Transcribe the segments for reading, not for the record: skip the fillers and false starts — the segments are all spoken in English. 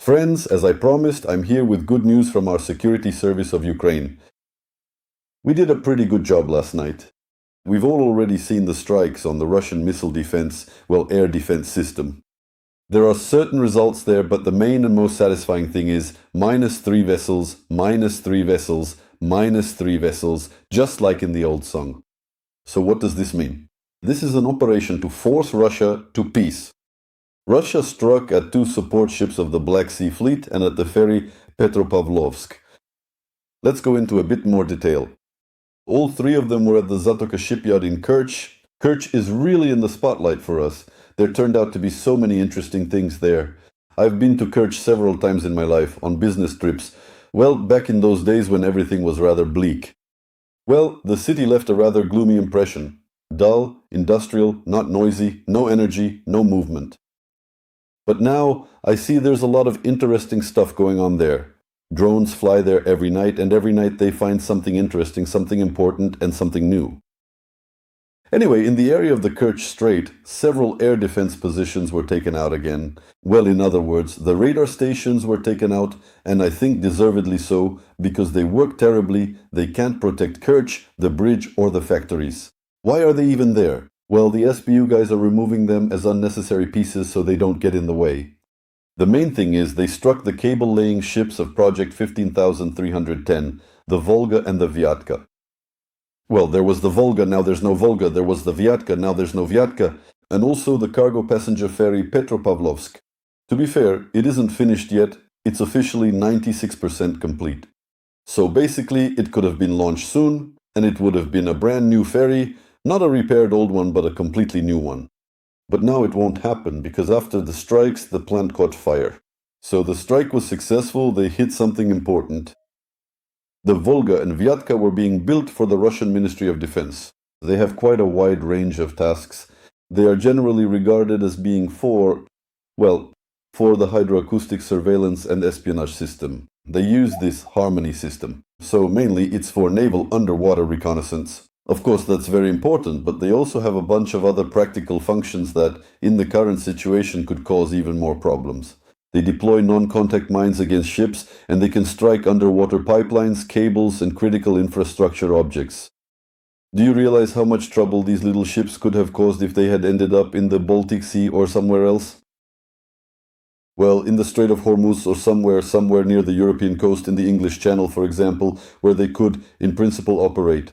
Friends, as I promised, I'm here with good news from our security service of Ukraine. We did a pretty good job last night. We've all already seen the strikes on the Russian missile defense, air defense system. There are certain results there, but the main and most satisfying thing is -3 vessels, -3 vessels, -3 vessels, just like in the old song. So what does this mean? This is an operation to force Russia to peace. Russia struck at 2 support ships of the Black Sea Fleet and at the ferry Petropavlovsk. Let's go into a bit more detail. All 3 of them were at the Zatoka shipyard in Kerch. Kerch is really in the spotlight for us. There turned out to be so many interesting things there. I've been to Kerch several times in my life, on business trips. Back in those days when everything was rather bleak. The city left a rather gloomy impression. Dull, industrial, not noisy, no energy, no movement. But now, I see there's a lot of interesting stuff going on there. Drones fly there every night, and every night they find something interesting, something important, and something new. Anyway, in the area of the Kerch Strait, several air defense positions were taken out again. In other words, the radar stations were taken out, and I think deservedly so, because they work terribly, they can't protect Kerch, the bridge, or the factories. Why are they even there? The SBU guys are removing them as unnecessary pieces so they don't get in the way. The main thing is they struck the cable-laying ships of Project 15,310, the Volga and the Vyatka. There was the Volga, now there's no Volga, there was the Vyatka, now there's no Vyatka, and also the cargo passenger ferry Petropavlovsk. To be fair, it isn't finished yet, it's officially 96% complete. So basically, it could have been launched soon, and it would have been a brand new ferry, not a repaired old one, but a completely new one. But now it won't happen, because after the strikes, the plant caught fire. So the strike was successful, they hit something important. The Volga and Vyatka were being built for the Russian Ministry of Defense. They have quite a wide range of tasks. They are generally regarded as being for the hydroacoustic surveillance and espionage system. They use this Harmony system. So mainly it's for naval underwater reconnaissance. Of course, that's very important, but they also have a bunch of other practical functions that, in the current situation, could cause even more problems. They deploy non-contact mines against ships, and they can strike underwater pipelines, cables, and critical infrastructure objects. Do you realize how much trouble these little ships could have caused if they had ended up in the Baltic Sea or somewhere else? In the Strait of Hormuz or somewhere near the European coast in the English Channel, for example, where they could, in principle, operate.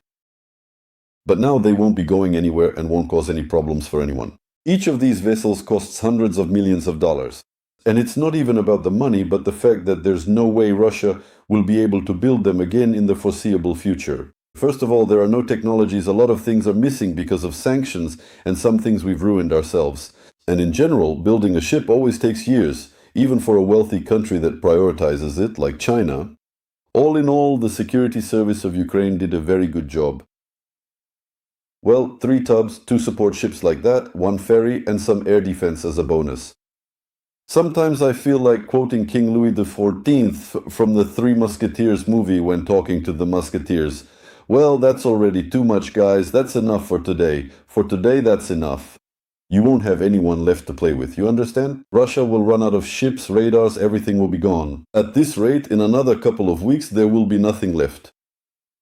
But now they won't be going anywhere and won't cause any problems for anyone. Each of these vessels costs hundreds of millions of dollars. And it's not even about the money, but the fact that there's no way Russia will be able to build them again in the foreseeable future. First of all, there are no technologies, a lot of things are missing because of sanctions, and some things we've ruined ourselves. And in general, building a ship always takes years, even for a wealthy country that prioritizes it, like China. All in all, the security service of Ukraine did a very good job. 3 tubs, 2 support ships like that, 1 ferry, and some air defense as a bonus. Sometimes I feel like quoting King Louis XIV from the Three Musketeers movie when talking to the musketeers. That's already too much, guys. That's enough for today. For today, that's enough. You won't have anyone left to play with, you understand? Russia will run out of ships, radars, everything will be gone. At this rate, in another couple of weeks, there will be nothing left.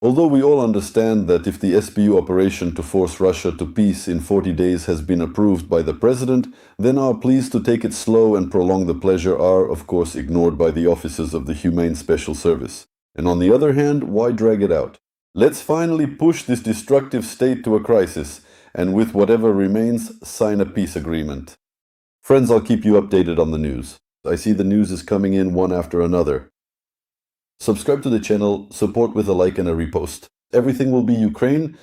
Although we all understand that if the SBU operation to force Russia to peace in 40 days has been approved by the president, then our pleas to take it slow and prolong the pleasure are, of course, ignored by the officers of the Humane Special Service. And on the other hand, why drag it out? Let's finally push this destructive state to a crisis, and with whatever remains, sign a peace agreement. Friends, I'll keep you updated on the news. I see the news is coming in one after another. Subscribe to the channel, support with a like and a repost. Everything will be Ukraine,